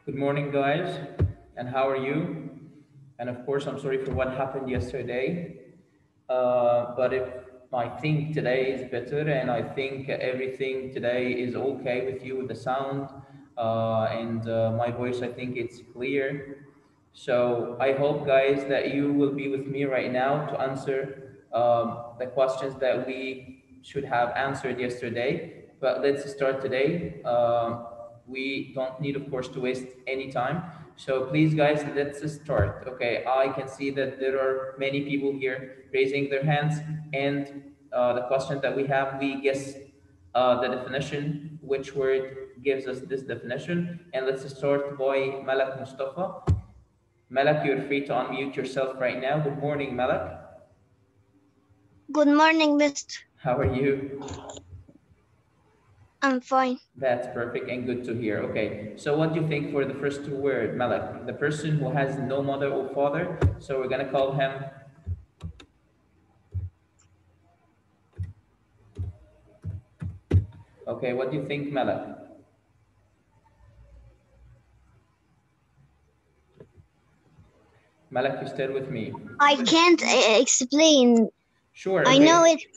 Good morning, guys. And how are you? And of course, I'm sorry for what happened yesterday. But if I think today is better, and I think everything today is okay with you with the sound and my voice, I think it's clear. So I hope, guys, that you will be with me right now to answer the questions that we should have answered yesterday. But let's start today. We don't need, of course, to waste any time. So please, guys, let's start. Okay, I can see that there are many people here raising their hands, and the question that we have, we guess the definition, which word gives us this definition. And let's start by Malak Mustafa. Malak, you're free to unmute yourself right now. Good morning, Malak. Good morning, Mister. How are you? I'm fine. That's perfect and good to hear. Okay, so what do you think for the first two word, Malak? The person who has no mother or father, so we're gonna call him. Okay, what do you think, Malak? Malak, you still with me? I can't explain. Sure. I know Okay. it.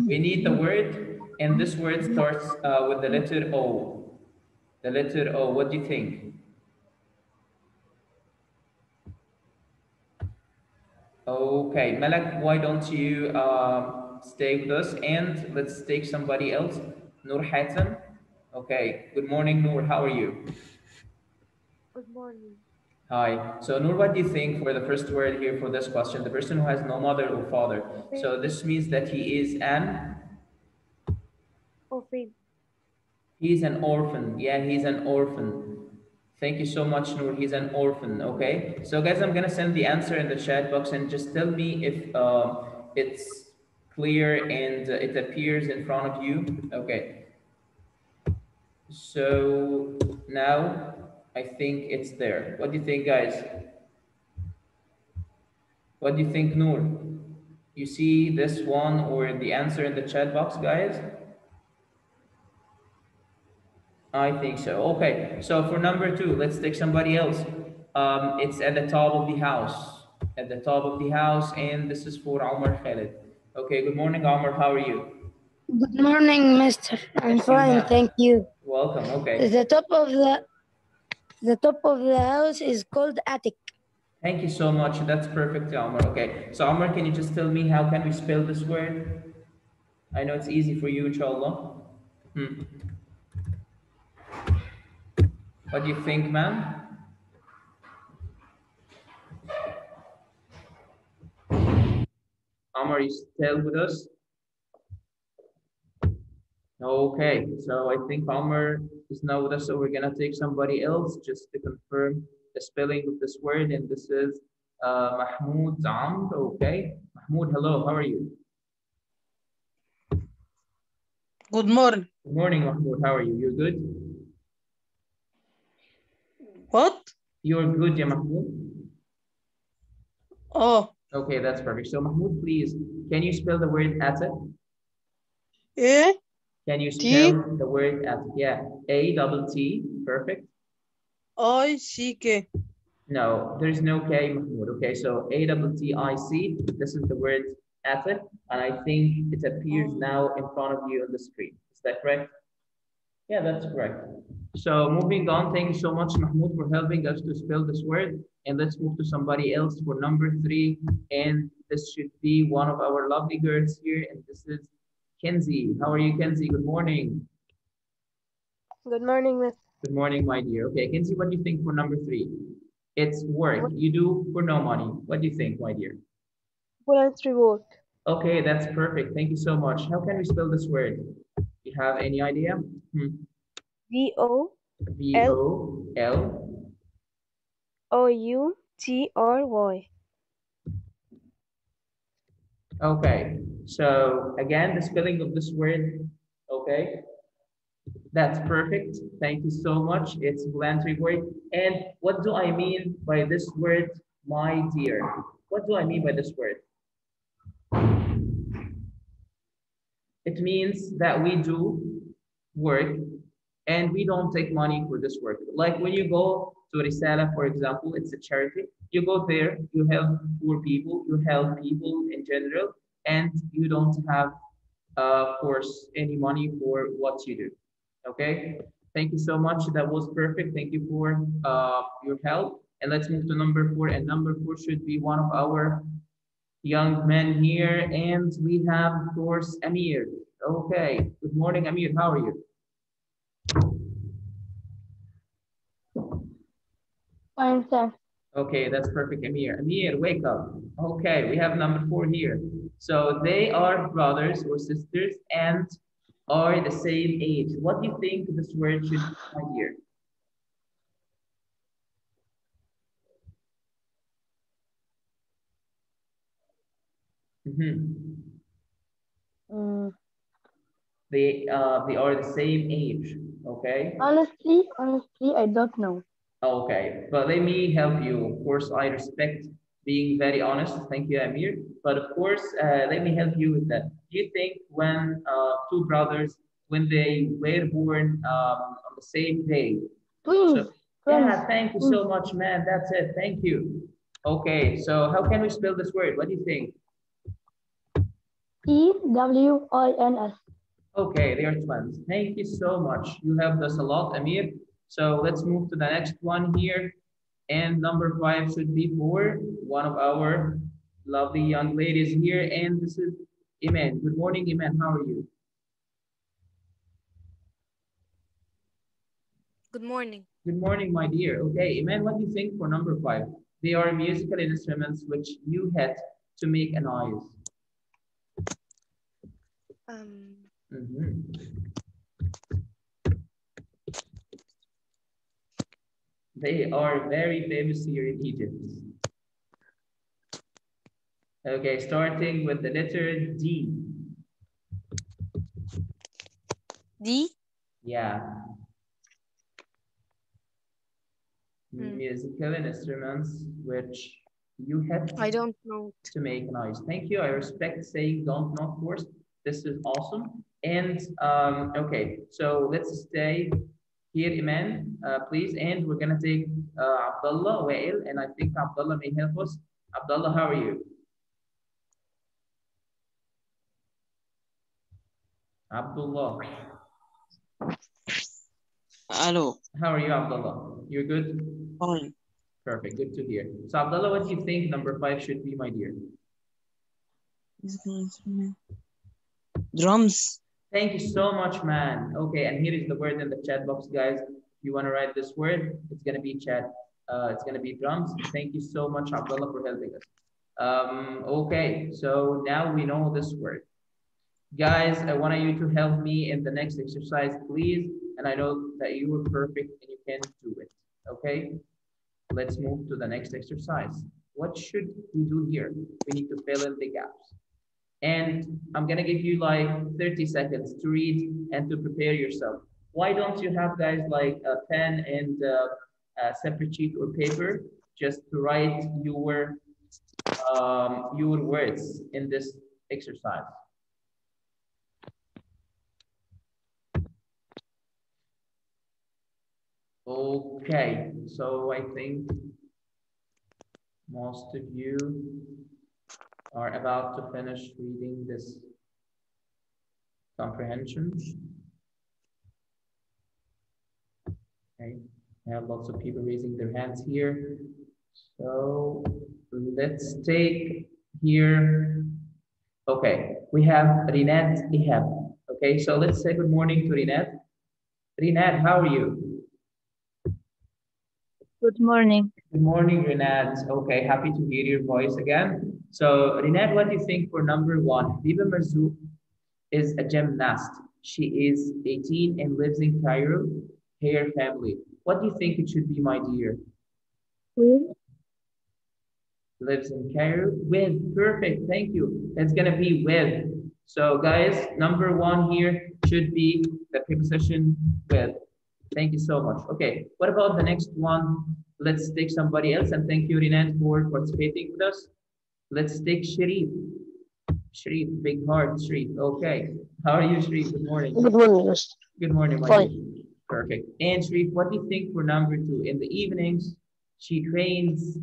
We need the word, and this word starts with the letter O. The letter O. What do you think? Okay, Malak, why don't you stay with us and let's take somebody else. Noor Hatem. Okay, good morning, Noor. How are you? Good morning. Hi. So, Noor, what do you think for the first word here for this question? The person who has no mother or father. Orphan. So, this means that Orphan. he's an orphan. Yeah, he's an orphan. Thank you so much, Noor. He's an orphan. Okay. So, guys, I'm gonna send the answer in the chat box and just tell me if it's clear and it appears in front of you. Okay. So now I think it's there. What do you think, guys? What do you think, Noor? You see this one or the answer in the chat box, guys? I think so. Okay, so for number two, let's take somebody else. It's at the top of the house. At the top of the house, and this is for Omar Khalid. Okay, good morning, Omar. How are you? Good morning, Mister. I'm Yes, you fine, have. thank you. Welcome. Okay. The top of the house is called attic. Thank you so much. That's perfect, Omar. Okay, so Omar, can you just tell me how can we spell this word? I know it's easy for you, inshallah. Hmm. What do you think, man? Omar, you still with us? Okay, so I think Omar is now with us, so we're gonna take somebody else just to confirm the spelling of this word, and this is Mahmoud Amr. Okay, Mahmoud, hello, how are you? Good morning. Good morning, Mahmoud. How are you? You're good? What? You're good, yeah, Mahmoud? Oh, Okay, that's perfect. So, Mahmoud, please, can you spell the word attic? A, Can you T, spell the word attic? Yeah, A-double-T, perfect. I, C, K. No, there's no K, Mahmoud. Okay, so A-double-T-I-C, this is the word attic, and I think it appears now in front of you on the screen. Is that correct? Yeah, that's correct. So moving on, thank you so much, Mahmoud, for helping us to spell this word. And let's move to somebody else for number three. And this should be one of our lovely girls here. And this is Kenzie. How are you, Kenzie? Good morning. Good morning, Miss. Good morning, my dear. Okay, Kenzie, what do you think for number three? It's work you do for no money. What do you think, my dear? Voluntary work. Okay, that's perfect. Thank you so much. How can we spell this word? You have any idea? V-O-L-O-U-T-R-Y. V-O-L. Okay, so again, the spelling of this word, okay, that's perfect. Thank you so much. It's voluntary work. And what do I mean by this word, my dear? What do I mean by this word? It means that we do work and we don't take money for this work. Like when you go to Risala, for example, it's a charity. You go there, you help poor people, you help people in general, and you don't have, of course, any money for what you do. Okay, thank you so much. That was perfect. Thank you for your help. And let's move to number 4. And number 4 should be one of our young men here. And we have, of course, Amir. Okay, good morning, Amir. How are you? Fine, thanks. Okay, that's perfect, Amir. Amir, wake up. Okay, we have number 4 here. So they are brothers or sisters and are the same age. What do you think this word should be, my dear? Mm, They are the same age, okay? honestly, I don't know. Okay, but let me help you. Of course, I respect being very honest. Thank you, Amir. But of course, let me help you with that. Do you think when two brothers, when they were born on the same day? Twins. So, yeah, thank you so much, man. That's it. Thank you. Okay, so how can we spell this word? What do you think? Twins. Okay, they are twins. Thank you so much. You helped us a lot, Amir. So let's move to the next one here. And number 5 should be for one of our lovely young ladies here. And this is Iman. Good morning, Iman. How are you? Good morning. Good morning, my dear. Okay, Iman, what do you think for number 5? They are musical instruments which you hit to make a noise. They are very famous here in Egypt. Okay, starting with the letter D. D? Yeah. Musical instruments which you hit I don't know. to make noise. Thank you. I respect saying don't know, of course. This is awesome. And okay, so let's stay here, Iman, please. And we're gonna take Abdullah, Wael, and I think Abdullah may help us. Abdullah, how are you? Abdullah. Hello. How are you, Abdullah? You're good? Fine. Perfect, good to hear. So Abdullah, what do you think number 5 should be, my dear? Drums. Thank you so much, man. Okay, and here is the word in the chat box, guys. If you want to write this word, it's gonna be chat. It's gonna be drums. Thank you so much, Abdullah, for helping us. Okay, so now we know this word. Guys, I want you to help me in the next exercise, please. And I know that you are perfect and you can do it. Okay, let's move to the next exercise. What should we do here? We need to fill in the gaps. And I'm gonna give you like 30 seconds to read and to prepare yourself. Why don't you have, guys, like a pen and a separate sheet or paper just to write your words in this exercise? Okay, so I think most of you are about to finish reading this comprehension. Okay, I have lots of people raising their hands here. So let's take here. Okay, we have Rinat Ihab. Okay, so let's say good morning to Rinat. Rinat, how are you? Good morning. Good morning, Rinat. Okay, happy to hear your voice again. So, Rinat, what do you think for number 1? Habiba Marzouk is a gymnast. She is 18 and lives in Cairo, her family. What do you think it should be, my dear? With. Lives in Cairo with. Perfect, thank you. It's gonna be with. So, guys, number 1 here should be the preposition with. Thank you so much. Okay, what about the next one? Let's take somebody else, and thank you, Rinat, for participating with us. Let's take Sharif. Sharif, big heart, Sharif. Okay, how are you, Sharif? Good morning. Good morning, Mr. Good morning, my Fine. dear. Perfect. And Sharif, what do you think for number 2? In the evenings, she trains.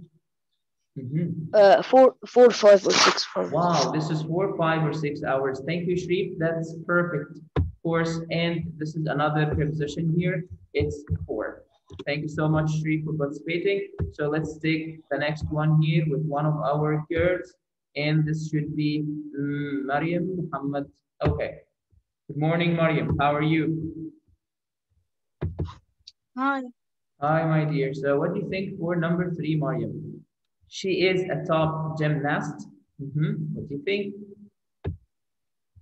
Mhm. 4, 5, or 6 for me. Wow, this is 4, 5, or 6 hours. Thank you, Sharif. That's perfect. Of course, and this is another preposition here. It's 4. Thank you so much, Sharif, for participating. So let's take the next one here with one of our girls. And this should be Mariam Muhammad. Okay. Good morning, Mariam. How are you? Hi. Hi, my dear. So what do you think for number 3, Mariam? She is a top gymnast. What do you think?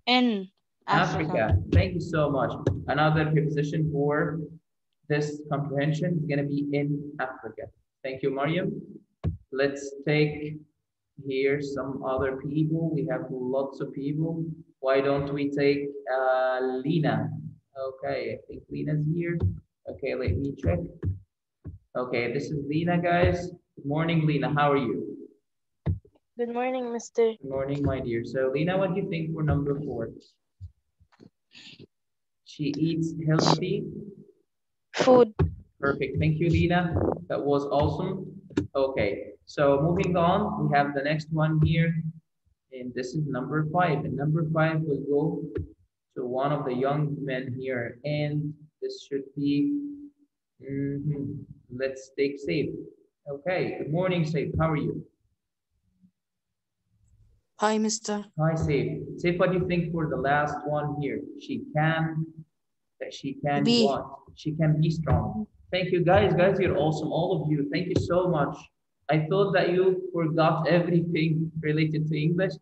In Africa. Africa. Thank you so much. Another preposition for this comprehension is going to be in Africa. Thank you, Mariam. Let's take here some other people. We have lots of people. Why don't we take Lena? Okay, I think Lena's here. Okay, let me check. Okay, this is Lena, guys. Good morning, Lena. How are you? Good morning, Mister. Good morning, my dear. So, Lena, what do you think for number 4? She eats healthy. Food. Perfect. Thank you, Lena. That was awesome. Okay, so moving on, we have the next one here. And this is number 5. And number 5 will go to one of the young men here. And this should be, let's take Saif. Okay, good morning, Saif. How are you? Hi, Mister. Hi, Saif. Saif, what do you think for the last one here? She can Be. what? She can be strong. Thank you, guys. Guys, you're awesome. All of you. Thank you so much. I thought that you forgot everything related to English,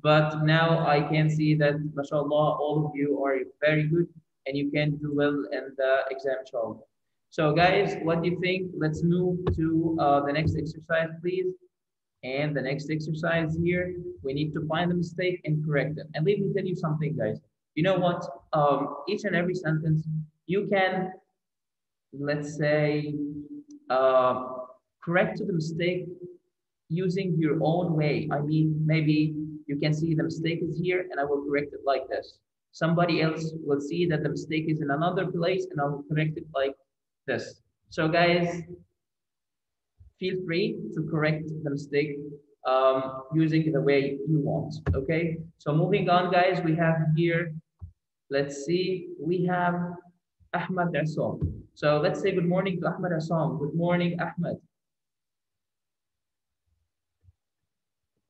but now I can see that, mashallah, all of you are very good and you can do well in the exam, inshallah. So, guys, what do you think? Let's move to the next exercise, please. And the next exercise here, we need to find the mistake and correct it. And let me tell you something, guys. You know what? Each and every sentence, you can, let's say, correct the mistake using your own way. I mean, maybe you can see the mistake is here and I will correct it like this. Somebody else will see that the mistake is in another place and I will correct it like this. So guys, feel free to correct the mistake using the way you want, okay? So moving on, guys, we have here, let's see, we have Ahmed Assom. So let's say good morning to Ahmed Assom. Good morning, Ahmed.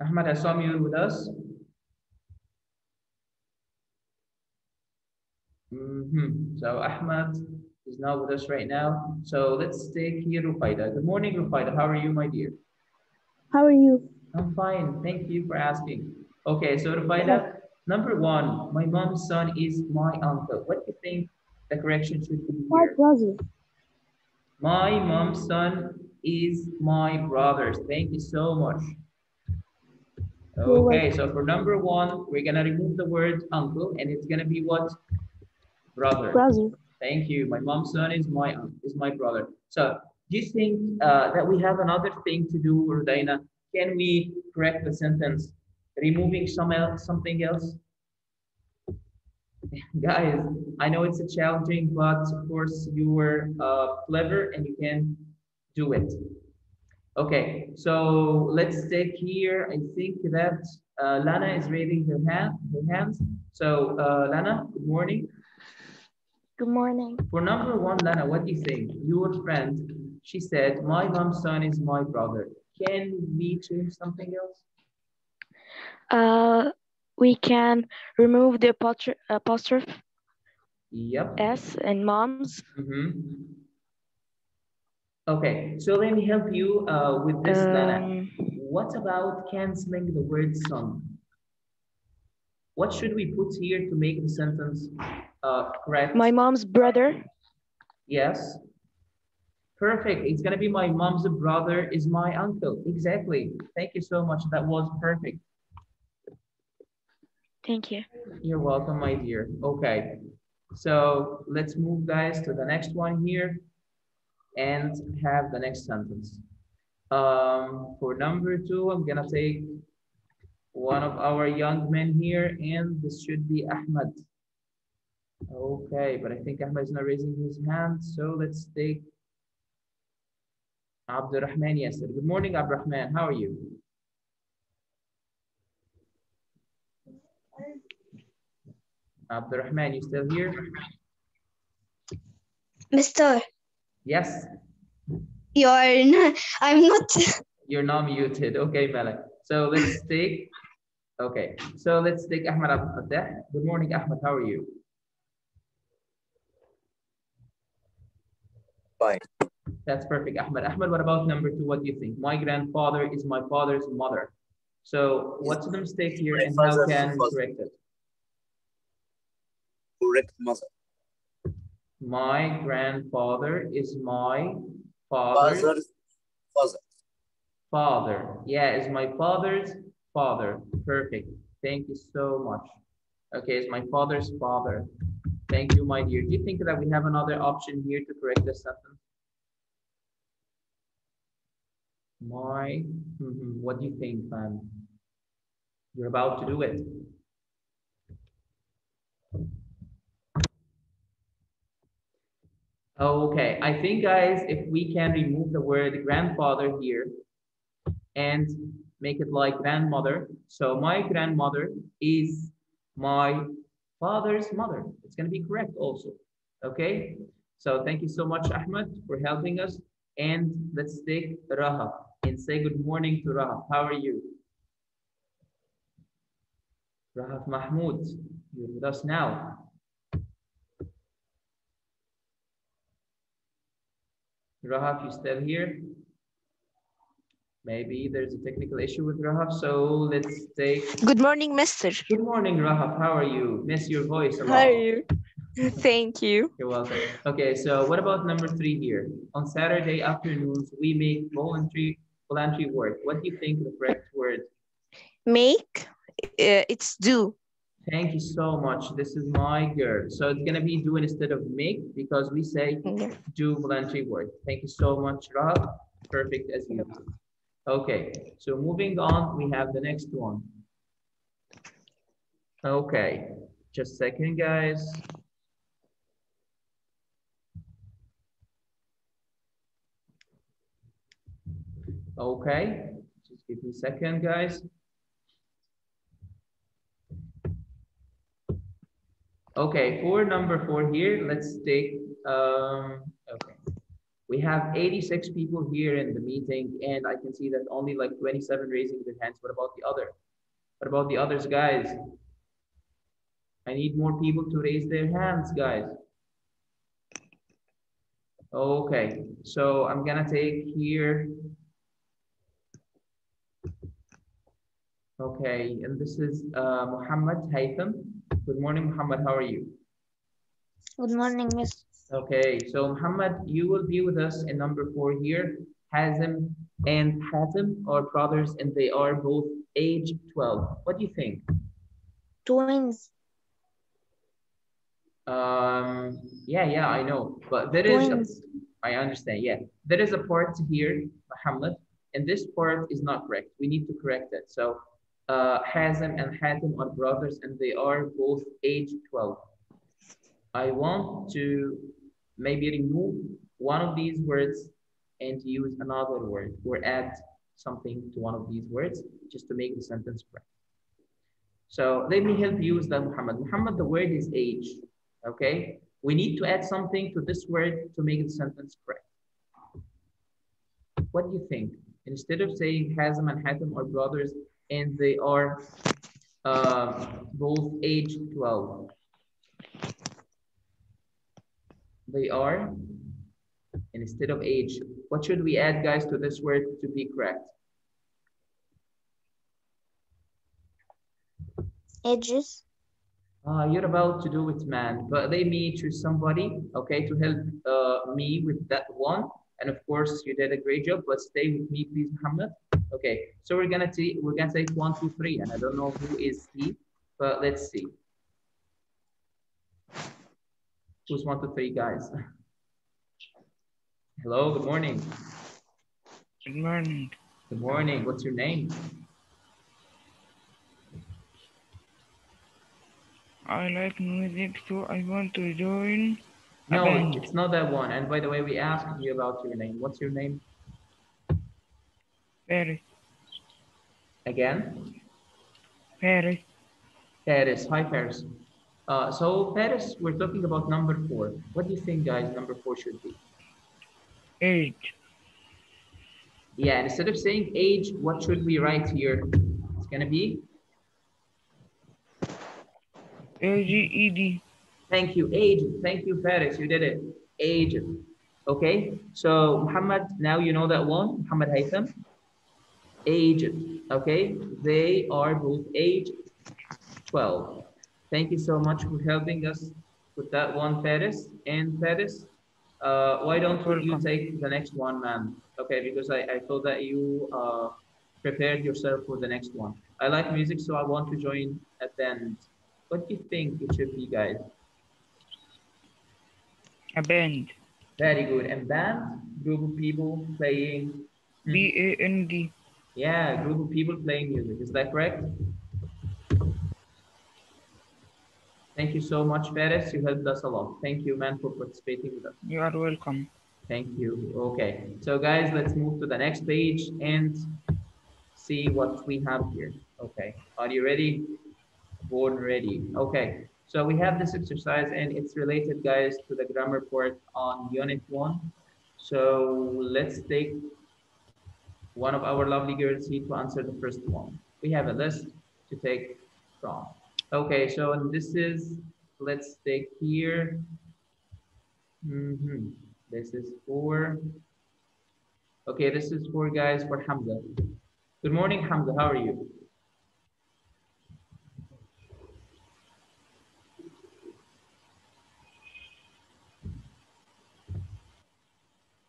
Ahmed Assom, you with us? So Ahmed is not with us right now. So let's take here Rufaida. Good morning, Rufaida. How are you, my dear? How are you? I'm fine. Thank you for asking. Okay, so Rufaida, number 1, my mom's son is my uncle. What do you think the correction should be My here? brother. My mom's son is my brother. Thank you so much. Okay, so for number 1, we're gonna remove the word uncle and it's gonna be what? Brother. Brother. Thank you. My mom's son is my brother. So do you think that we have another thing to do, Rudaina? Can we correct the sentence removing something else? Guys, I know it's a challenging, but of course you were clever and you can do it. Okay, so let's take here, I think that Lana is raising her hands. So Lana, good morning. Good morning. For number 1, Lana, what do you think? Your friend, she said, my mom's son is my brother. Can we change something else? We can remove the apostrophe Yep. S in mom's. Okay, so let me help you with this, Lana. What about canceling the word son? What should we put here to make the sentence correct? My mom's brother. Yes. Perfect. It's going to be my mom's brother is my uncle. Exactly. Thank you so much. That was perfect. Thank you. You're welcome, my dear. Okay. So let's move, guys, to the next one here and have the next sentence. For number 2, I'm going to take one of our young men here, and this should be Ahmed. Okay, but I think Ahmed is not raising his hand, so let's take Abdurrahman Yasser. Good morning, Abdurrahman. How are you? Abdurrahman, you still here? Mr. Yes, You are not, I'm not. you're not muted. Okay, Malik. So let's take, okay, so let's take Ahmed Abdul Fattah. Good morning, Ahmed. How are you? Fine. That's perfect, Ahmed. Ahmed, what about number 2? What do you think? My grandfather is my father's mother. So what's the mistake here and how can we correct it? Correct mother. My grandfather is my father's father. Yeah, is my father's father. Perfect. Thank you so much. Okay, it's my father's father. Thank you, my dear. Do you think that we have another option here to correct this sentence? What do you think, man? You're about to do it. Okay, I think, guys, if we can remove the word grandfather here and make it like grandmother. So my grandmother is my father's mother. It's going to be correct also. Okay, so thank you so much, Ahmed, for helping us. And let's take Rahaf and say good morning to Rahaf. How are you? Rahaf Mahmoud, you're with us now. Rahaf, you still here? Maybe there's a technical issue with Rahaf, so let's take... Good morning, Mister. Good morning, Rahaf. How are you? Miss your voice a lot. How are you? Thank you. You're welcome. Okay, so what about number 3 here? On Saturday afternoons, we make voluntary work. What do you think the correct word? Make, it's do. Thank you so much. This is my girl. So it's going to be do instead of make because we say do voluntary work. Thank you so much, Rahaf. Perfect as usual. Okay, so moving on, we have the next one. Okay, just a second, guys. Okay, just give me a second, guys. Okay, for number 4 here, let's take, okay. We have 86 people here in the meeting, and I can see that only like 27 raising their hands. What about the other? What about the others, guys? I need more people to raise their hands, guys. Okay, so I'm gonna take here. Okay, and this is Muhammad Haytham. Good morning, Muhammad. How are you? Good morning, Miss. Okay, so Muhammad, you will be with us in number 4 here. Hazim and Hatim are brothers, and they are both age 12. What do you think? Twins. Yeah, I know, but there is, I understand, yeah. There is a part here, Muhammad, and this part is not correct. We need to correct it. So Hazim and Hatim are brothers, and they are both age 12. I want to maybe remove one of these words and use another word or add something to one of these words just to make the sentence correct. So let me help you use that, Muhammad. Muhammad, the word is age, okay? We need to add something to this word to make the sentence correct. What do you think? Instead of saying Hazim and Hatim are brothers and they are both age 12. They are, instead of age, what should we add, guys, to this word to be correct? Ages. You're about to do it, man, but let me choose somebody, okay, to help me with that one. And of course, you did a great job, but stay with me, please, Muhammad. Okay, so we're gonna take 1, 2, 3, and I don't know who is he, but let's see. Who's 1, 2, 3, guys? Hello, good morning. Good morning. Good morning. What's your name? I like music, so I want to join a No, band. it's not that one. And by the way, we asked you about your name. What's your name? Paris, Again? Paris. Paris. Hi, Paris. So Paris, we're talking about number 4. What do you think, guys, number 4 should be? Age. Yeah, and instead of saying age, what should we write here? It's gonna be? AGED. Thank you, age. Thank you, Paris. You did it. Age. Okay. So Muhammad, now you know that one. Muhammad Haytham. Age. Okay. They are both age 12. Thank you so much for helping us with that one, Paris. And Paris, why don't you Welcome. take the next one, man? Okay, because I thought that you prepared yourself for the next one. I like music, so I want to join a band. What do you think it should be, guys? A band. Very good. And band, group of people playing. BAND. Yeah, group of people playing music. Is that correct? Thank you so much, Paris. You helped us a lot. Thank you, man, for participating with us. You are welcome. Thank you. Okay. So, guys, let's move to the next page and see what we have here. Okay. Are you ready? Born ready. Okay. So we have this exercise and it's related, guys, to the grammar part on Unit 1. So let's take one of our lovely girls here to answer the first one. We have a list to take from. Okay, so this is, let's take here. This is for, okay, this is for guys for Hamza. Good morning, Hamza, how are you?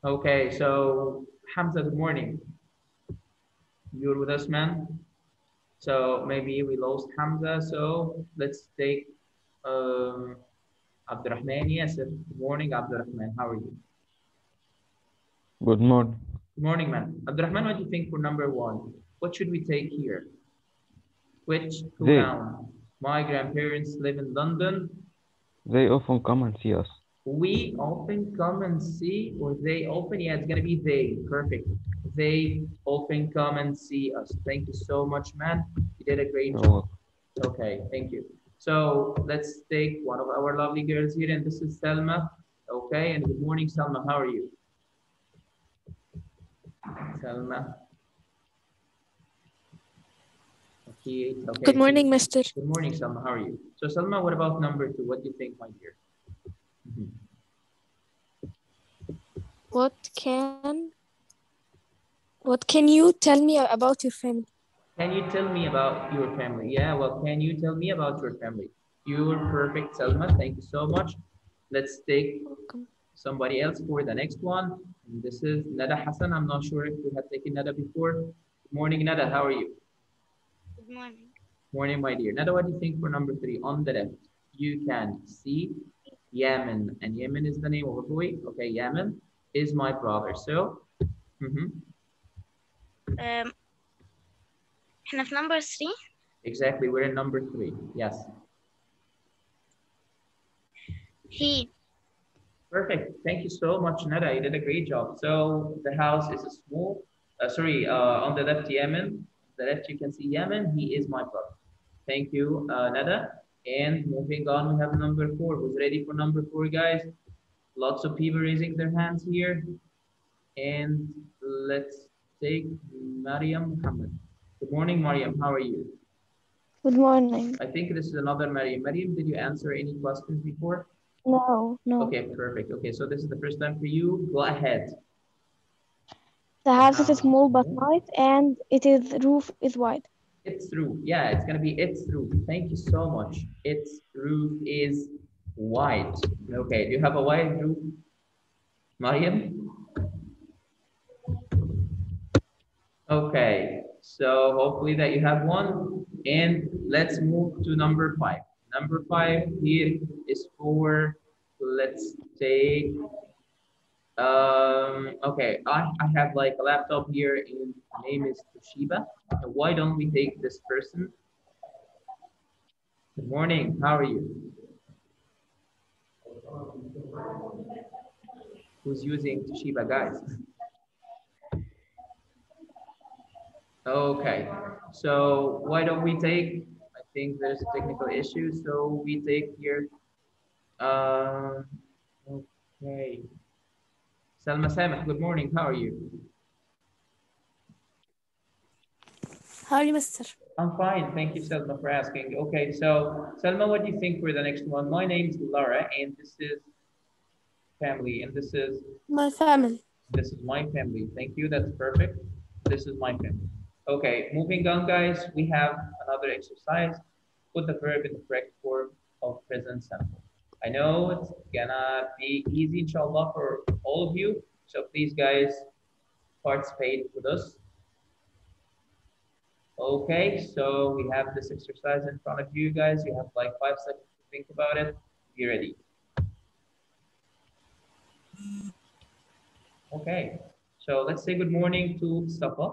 Okay, so Hamza, good morning. You're with us, man? So maybe we lost Hamza, so let's take Abdurrahman Yasser. Good morning, Abdurrahman, how are you? Good morning. Good morning, man. Abdurrahman, what do you think for number 1? What should we take here? Which pronoun? My grandparents live in London. They often come and see us. We often come and see, or they often, yeah, it's gonna be they, perfect. They often come and see us. Thank you so much, man. You did a great job. Okay, thank you. So let's take one of our lovely girls here, and this is Selma. Okay, and good morning, Selma, how are you? Selma. Okay, Good morning, Mister. Good morning, Selma, how are you? So Selma, what about number 2? What do you think, my dear? What can you tell me about your family? Can you tell me about your family? Yeah, well, can you tell me about your family? You were perfect, Selma. Thank you so much. Let's take somebody else for the next one. And this is Nada Hassan. I'm not sure if we have taken Nada before. Good morning, Nada. How are you? Good morning. Morning, my dear. Nada, what do you think for number 3? On the left, you can see Yemen. And Yemen is the name of a boy. Okay, Yemen is my brother. So, احنا في number 3. Exactly, we're in number 3. Yes. He. Perfect. Thank you so much, Nada. You did a great job. So the house is a small, on the left, Yemen. The left, you can see Yemen. He is my brother. Thank you, Nada. And moving on, we have number 4. Who's ready for number 4, guys? Lots of people raising their hands here. And let's take Mariam Muhammad. Good morning, Mariam. How are you? Good morning. I think this is another Mariam. Mariam, did you answer any questions before? No. Okay, perfect. Okay, so this is the first time for you. Go ahead. The house is small but nice, and its roof is wide. Its roof. Yeah, it's gonna be its roof. Thank you so much. Its roof is wide. Okay, do you have a wide roof, Mariam? Okay, so hopefully that you have one. And let's move to number 5. Number 5 here is for, let's take, okay, I have like a laptop here and the name is Toshiba. So why don't we take this person? Good morning. How are you? Who's using Toshiba, guys? Okay, so why don't we take, I think there's a technical issue, so we take here, okay. Salma Sameh, good morning, how are you? How are you, Mister? I'm fine, thank you Salma for asking. Okay, so Salma, what do you think for the next one? My name is Lara and this is family and this is My family. my family. Thank you, that's perfect. This is my family. Okay, moving on, guys, we have another exercise. Put the verb in the correct form of present simple. I know it's gonna be easy, inshallah, for all of you. So please, guys, participate with us. Okay, so we have this exercise in front of you, guys. You have like 5 seconds to think about it. Be ready. Okay, so let's say good morning to Safa.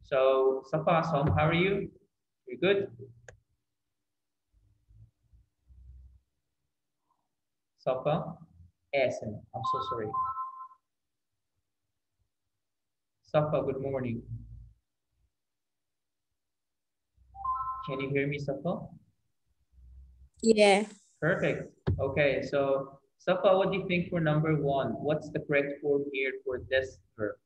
So Safa Assam, how are you? You good? Safa? Asim, I'm so sorry. Safa, good morning. Can you hear me, Safa? Yeah. Perfect. Okay, so Safa, what do you think for number 1? What's the correct form here for this verb?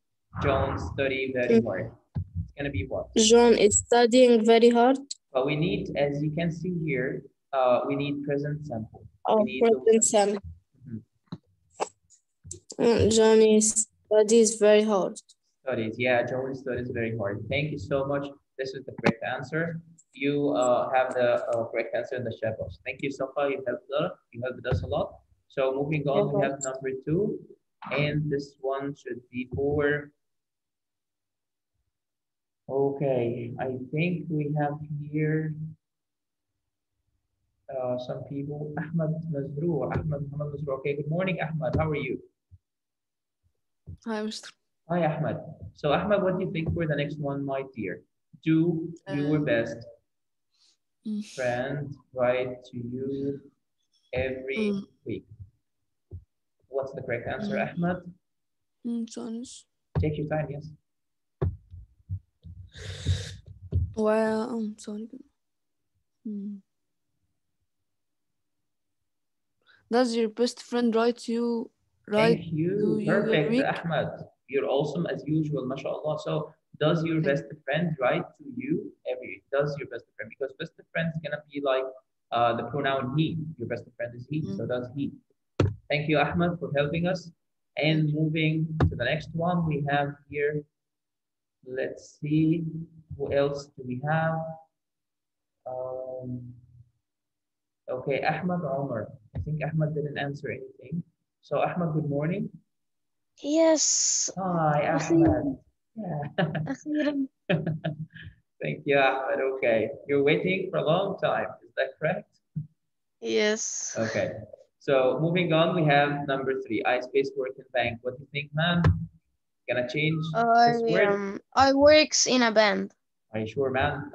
John study very hard. It's gonna be what? John is studying very hard. But we need, as you can see here, we need present simple. Oh, We need those present simple. Mhm. John studies very hard. Studies, yeah, John studies very hard. Thank you so much. This is the correct answer. You have the correct answer in the chat box. Thank you, Safa. You helped us a lot. So moving on, we have number 2, and this one should be for. Okay, I think we have here some people. Ahmed Mazrou. Ahmed Muhammad Mazrou. Okay, good morning, Ahmed. How are you? Hi, Mr. Hi, Ahmed. So, Ahmed, what do you think for the next one, my dear? Do your best friend write to you every week? What's the correct answer, Ahmed? Take your time, yes. Well, Does your best friend write you Thank you. every Perfect, week? Ahmed. You're awesome as usual, mashallah. So, does your best friend write to you every week? Does your best friend? Because best friend is gonna be like the pronoun he. Your best friend is he. So does he? Thank you, Ahmed, for helping us. And moving to the next one, we have here. Let's see, who else do we have? Okay, Ahmed Omar. I think Ahmed didn't answer anything. So Ahmed, good morning. Yes. Hi, Ahmed. Yeah. أخيراً. Thank you, Ahmed. Okay, you're waiting for a long time. Is that correct? Yes. Okay. So moving on, we have number 3, I space work in bank. What do you think, man? Gonna change this word? I works in a band. Are you sure, man?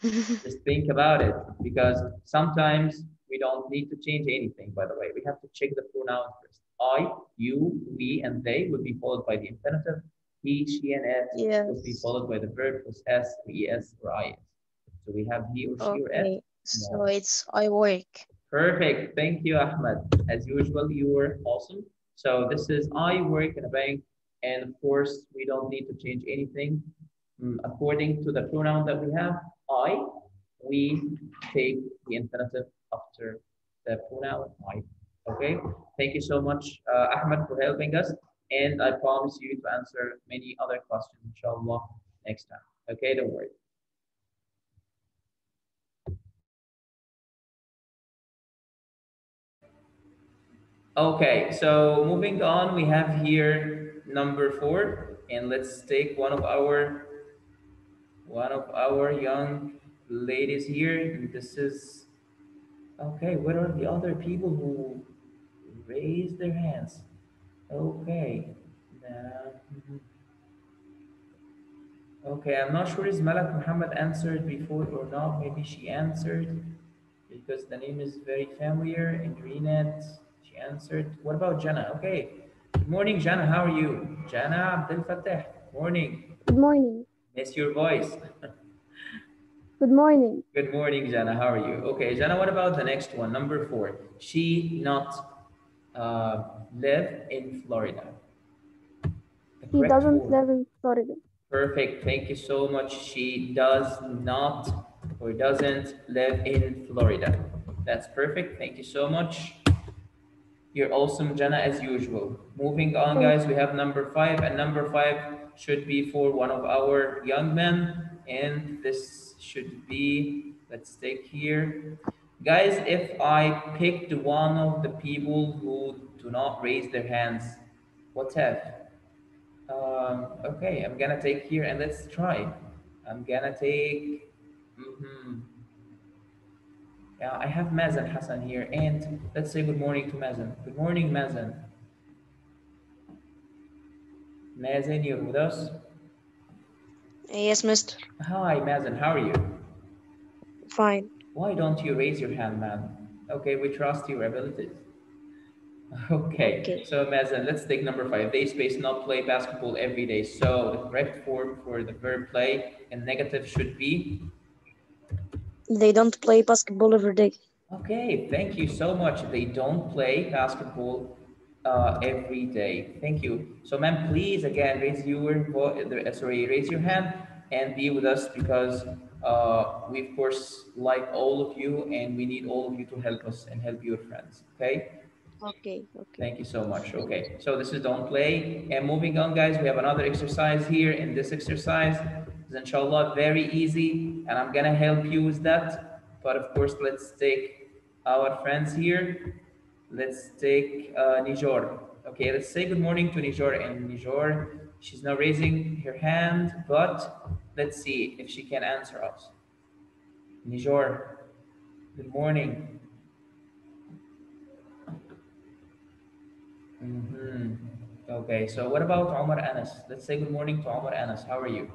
Just think about it, because sometimes we don't need to change anything, by the way. We have to check the pronoun first. I, you, we, and they will be followed by the infinitive. He, she, and it will be followed by the verb plus s, or es, or is. So we have he or she or it. So it's I work. Perfect. Thank you, Ahmed. As usual, you were awesome. So this is I work in a bank. And of course, we don't need to change anything. According to the pronoun that we have, I, we take the infinitive after the pronoun I. Okay. Thank you so much, Ahmed, for helping us. And I promise you to answer many other questions, inshallah, next time. Okay, don't worry. Okay, so moving on, we have here number 4, and let's take one of our young ladies here. And this is okay. What are the other people who raised their hands? Okay, Okay, I'm not sure is Malak Muhammad answered before or not. Maybe she answered because the name is very familiar. And Renat, she answered. What about Jana? Okay. Good morning, Jana. How are you? Jana Abdel Fattah. Morning. Good morning. Miss your voice. Good morning. Good morning, Jana. How are you? Okay, Jana, what about the next one? Number 4. She not live in Florida. The He correct doesn't word. live in Florida. Perfect. Thank you so much. She does not or doesn't live in Florida. That's perfect. Thank you so much. You're awesome, Jana, as usual. Moving on, Thank guys, we have number 5, and number 5 should be for one of our young men. And this should be, let's take here. Guys, if I picked one of the people who do not raise their hands, what if? Okay, I'm gonna take here and let's try. I'm gonna take, yeah, I have Mazen Hassan here, and let's say good morning to Mazen. Good morning, Mazen. Mazen, you're with us? Yes, Mister. Hi, Mazen, how are you? Fine. Why don't you raise your hand, man? Okay, we trust your abilities. Okay, Okay. so Mazen, let's take number 5. They space not play basketball every day. So the correct form for the verb play in negative should be? They don't play basketball every day. Okay, thank you so much. They don't play basketball every day. Thank you. So, ma'am, please again raise your hand and be with us because we of course like all of you and we need all of you to help us and help your friends. Okay. Okay. Thank you so much. Okay, so this is don't play. And moving on, guys, we have another exercise here. And this exercise is inshallah very easy. And I'm gonna help you with that. But of course, let's take our friends here. Let's take Nijor. Okay, let's say good morning to Nijor. And Nijor, she's not raising her hand, but let's see if she can answer us. Nijor, good morning. Okay, so what about Omar Anas? Let's say good morning to Omar Anas. How are you?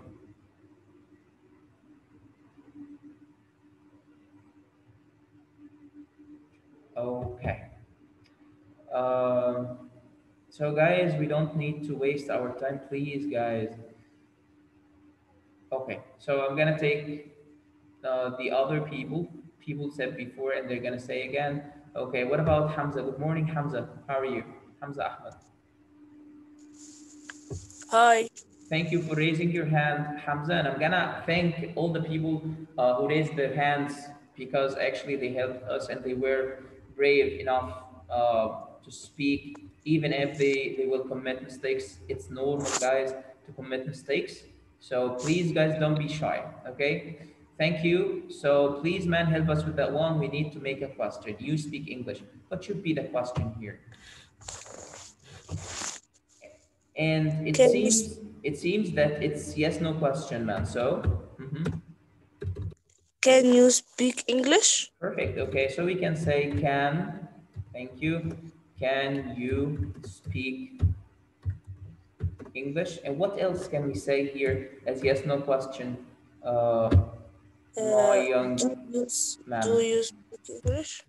Okay. So guys, we don't need to waste our time, please, guys. Okay, so I'm gonna take the other people said before, and they're gonna say again. Okay, what about Hamza? Good morning, Hamza. How are you? Hamza Ahmed. Hi. Thank you for raising your hand, Hamza, and I'm gonna thank all the people who raised their hands because actually they helped us and they were brave enough to speak, even if they will commit mistakes. It's normal, guys, to commit mistakes. So please, guys, don't be shy, okay? Thank you. So please, man, help us with that one. We need to make a question. You speak English. What should be the question here? And it seems that it's yes, no question, man. So, Can you speak English? perfect. Okay, so we can say can, thank you. Can you speak English? And what else can we say here as yes, no question? My young man. Do you speak English?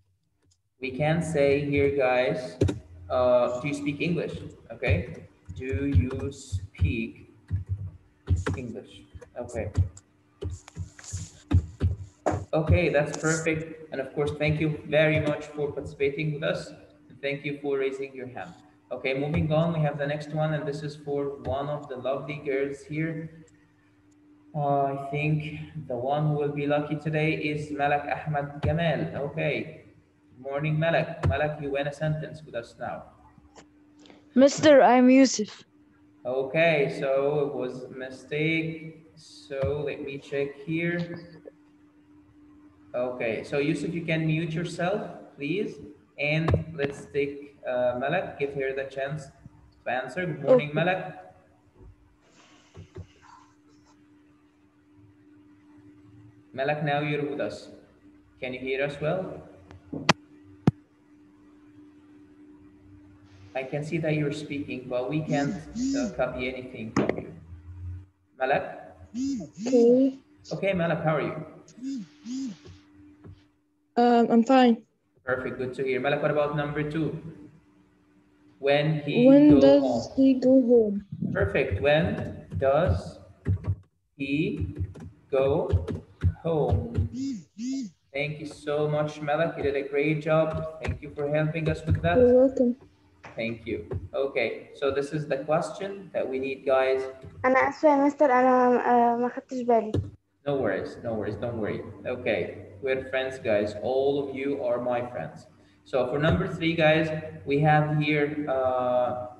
We can say here, guys, do you speak English? Okay. Do you speak English? Okay. Okay, that's perfect. And of course, thank you very much for participating with us. And thank you for raising your hand. Okay, moving on, we have the next one, and this is for one of the lovely girls here. I think the one who will be lucky today is Malak Ahmad Gamal. Okay. Good morning, Malak. Malak, you win a sentence with us now. Mr. I'm Yusuf. Okay, so it was a mistake. So let me check here. Okay, so Yusuf, you can mute yourself, please. And let's take Malak, give her the chance to answer. Good morning, Okay. Malak. Malak, now you're with us. Can you hear us well? I can see that you're speaking, but we can't copy anything from you. Malak? Okay. Okay, Malak, how are you? I'm fine. Perfect, good to hear. Malak, what about number 2? When he When go does home. he go home? Perfect. When does he go home? Thank you so much, Malak. You did a great job. Thank you for helping us with that. You're welcome. Thank you. Okay, so this is the question that we need, guys. أنا آسفة يا مستر أنا ما خدتش بالي. No worries, no worries, don't worry. Okay, we're friends, guys. All of you are my friends. So for number 3, guys, we have here,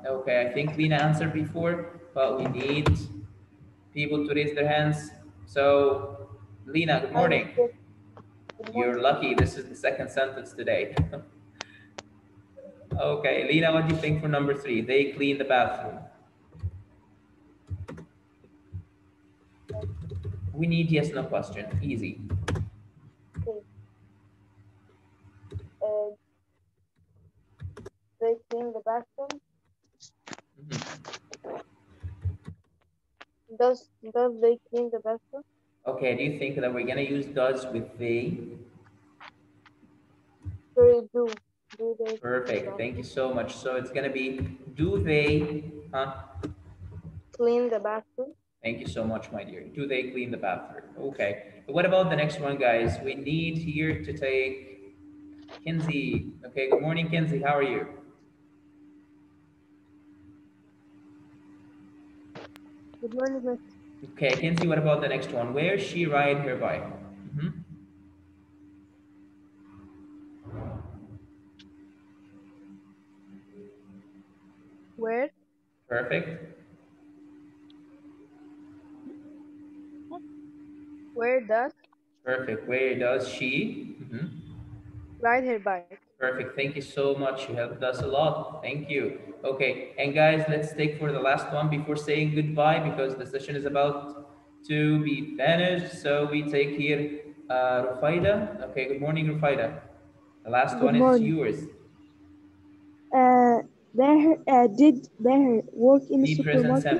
okay, I think Lena answered before, but we need people to raise their hands. So, Lena, good morning. You're lucky. This is the second sentence today. Okay, Lena, what do you think for number 3? They clean the bathroom. We need yes, no question. Easy. They clean the bathroom. Does they clean the bathroom? Okay, do you think that we're gonna use does with they? They do. Do they? Perfect. Thank you so much. So it's gonna be do they clean the bathroom? Thank you so much, my dear. Do they clean the bathroom? Okay. But what about the next one, guys? We need here to take Kinsey. Okay, good morning, Kinsey. How are you? Good morning, Miss. Okay, Kinsey, what about the next one? Where she ride her bike? Where? Perfect. Where does? Perfect. Where does she? Ride her bike. Perfect. Thank you so much. You helped us a lot. Thank you. Okay. And guys, let's take for the last one before saying goodbye because the session is about to be finished. So we take here Rufaida. Okay. Good morning, Rufaida. The last one is yours. Did Bear work in the Be present, supermarket?